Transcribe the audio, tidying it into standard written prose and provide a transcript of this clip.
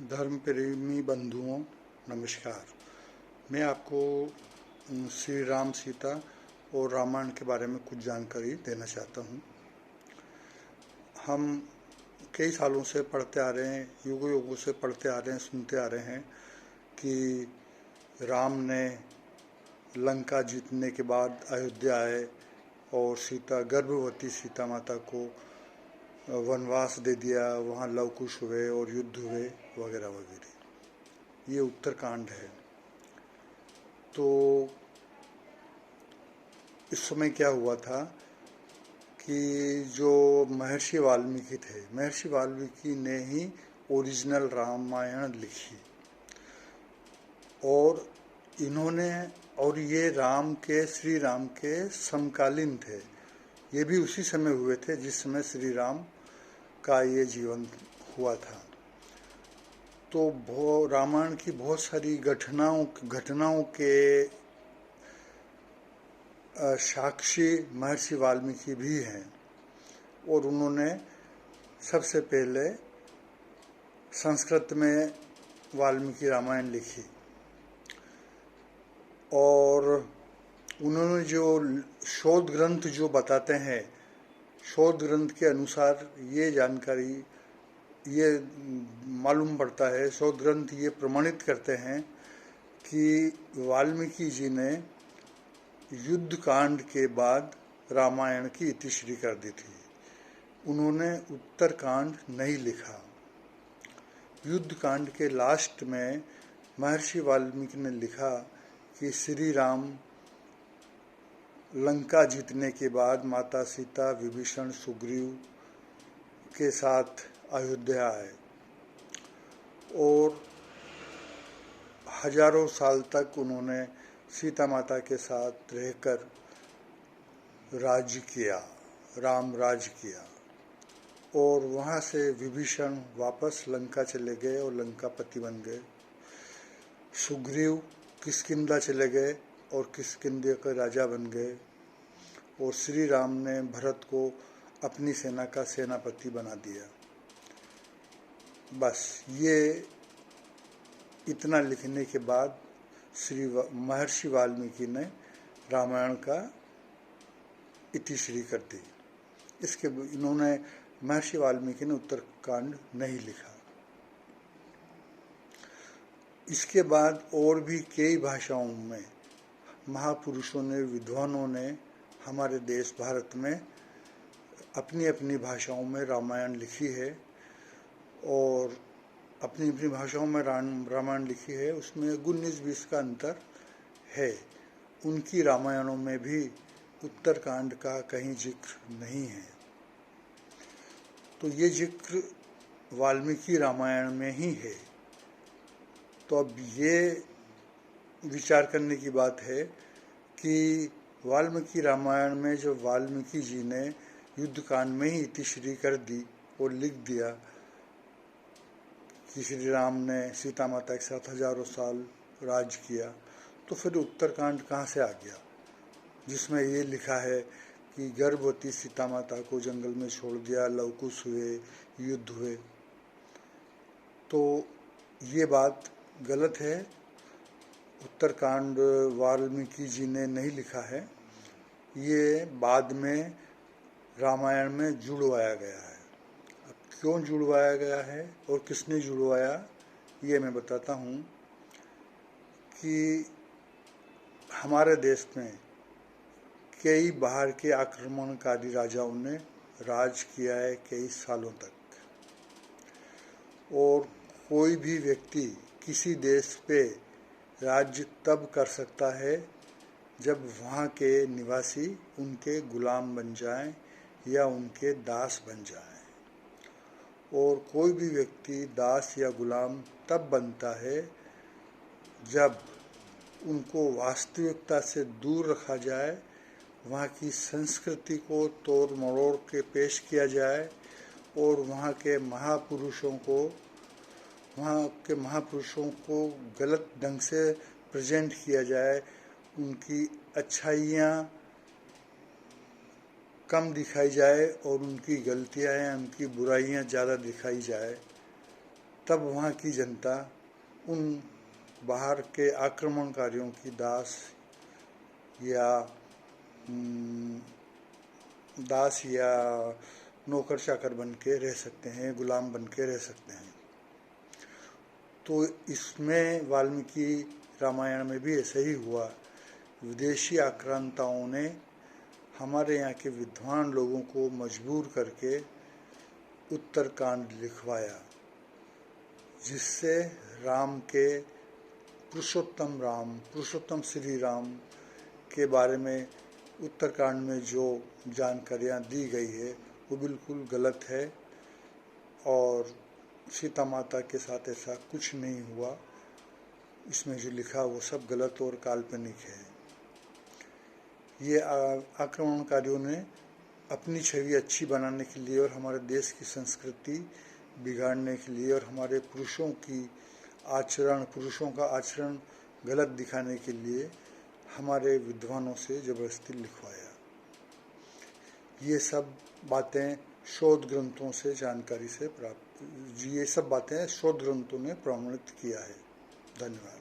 धर्म प्रेमी बंधुओं, नमस्कार। मैं आपको श्री राम, सीता और रामायण के बारे में कुछ जानकारी देना चाहता हूँ। हम कई सालों से पढ़ते आ रहे हैं, युगों युगों से पढ़ते आ रहे हैं, सुनते आ रहे हैं कि राम ने लंका जीतने के बाद अयोध्या आए और गर्भवती सीता माता को वनवास दे दिया, वहाँ लव कुश हुए और युद्ध हुए वगैरह वगैरह। ये उत्तरकांड है। तो इस समय क्या हुआ था कि जो महर्षि वाल्मीकि थे, महर्षि वाल्मीकि ने ही ओरिजिनल रामायण लिखी और ये श्री राम के समकालीन थे। ये भी उसी समय हुए थे जिस समय श्री राम का ये जीवन हुआ था। तो रामायण की बहुत सारी घटनाओं के साक्षी महर्षि वाल्मीकि भी हैं और उन्होंने सबसे पहले संस्कृत में वाल्मीकि रामायण लिखी और उन्होंने जो शोध ग्रंथ जो बताते हैं, शोध ग्रंथ के अनुसार ये मालूम पड़ता है, शोध ग्रंथ ये प्रमाणित करते हैं कि वाल्मीकि जी ने युद्ध कांड के बाद रामायण की इतिश्री कर दी थी। उन्होंने उत्तरकांड नहीं लिखा। युद्ध कांड के लास्ट में महर्षि वाल्मीकि ने लिखा कि श्री राम लंका जीतने के बाद माता सीता, विभीषण, सुग्रीव के साथ अयोध्या आए और हजारों साल तक उन्होंने सीता माता के साथ रहकर राम राज किया और वहाँ से विभीषण वापस लंका चले गए और लंकापति बन गए। सुग्रीव किष्किंधा चले गए और किष्किंधा के राजा बन गए और श्री राम ने भरत को अपनी सेना का सेनापति बना दिया। बस ये इतना लिखने के बाद महर्षि वाल्मीकि ने रामायण का इतिश्री कर दी। महर्षि वाल्मीकि ने उत्तरकांड नहीं लिखा। इसके बाद और भी कई भाषाओं में महापुरुषों ने, विद्वानों ने हमारे देश भारत में अपनी अपनी भाषाओं में रामायण लिखी है और अपनी अपनी भाषाओं में रामायण लिखी है। उसमें 19-20 का अंतर है। उनकी रामायणों में भी उत्तरकांड का कहीं जिक्र नहीं है। तो ये जिक्र वाल्मीकि रामायण में ही है। तो अब ये विचार करने की बात है कि वाल्मीकि रामायण में जो वाल्मीकि जी ने युद्ध कांड में ही इतिश्री कर दी और लिख दिया कि श्री राम ने सीता माता के साथ हजारों साल राज किया, तो फिर उत्तरकांड कहाँ से आ गया जिसमें ये लिखा है कि गर्भवती सीता माता को जंगल में छोड़ दिया, लवकुश हुए, युद्ध हुए। तो ये बात गलत है। उत्तरकांड वाल्मीकि जी ने नहीं लिखा है, ये बाद में रामायण में जुड़वाया गया है। अब क्यों जुड़वाया गया है और किसने जुड़वाया, ये मैं बताता हूँ कि हमारे देश में कई बाहर के आक्रमणकारी राजाओं ने राज किया है कई सालों तक और कोई भी व्यक्ति किसी देश पे राज्य तब कर सकता है जब वहाँ के निवासी उनके गुलाम बन जाएं या उनके दास बन जाएं। और कोई भी व्यक्ति दास या गुलाम तब बनता है जब उनको वास्तविकता से दूर रखा जाए, वहाँ की संस्कृति को तोड़ मरोड़ के पेश किया जाए और वहाँ के महापुरुषों को गलत ढंग से प्रेजेंट किया जाए, उनकी अच्छाइयाँ कम दिखाई जाए और उनकी गलतियाँ या उनकी बुराइयाँ ज़्यादा दिखाई जाए। तब वहाँ की जनता उन बाहर के आक्रमणकारियों की दास या नौकर चाकर बन के रह सकते हैं, गुलाम बन के रह सकते हैं। तो इसमें वाल्मीकि रामायण में भी ऐसा ही हुआ। विदेशी आक्रांताओं ने हमारे यहाँ के विद्वान लोगों को मजबूर करके उत्तरकांड लिखवाया, जिससे राम के पुरुषोत्तम श्री राम के बारे में उत्तरकांड में जो जानकारियाँ दी गई है वो बिल्कुल गलत है और सीता माता के साथ ऐसा कुछ नहीं हुआ। इसमें जो लिखा वो सब गलत और काल्पनिक है। ये आक्रमणकारियों ने अपनी छवि अच्छी बनाने के लिए और हमारे देश की संस्कृति बिगाड़ने के लिए और हमारे पुरुषों का आचरण गलत दिखाने के लिए हमारे विद्वानों से ज़बरदस्ती लिखवाया। ये सब बातें शोध ग्रंथों से जानकारी से प्राप्त, ये सब बातें शोध ग्रंथों ने प्रमाणित किया है। धन्यवाद।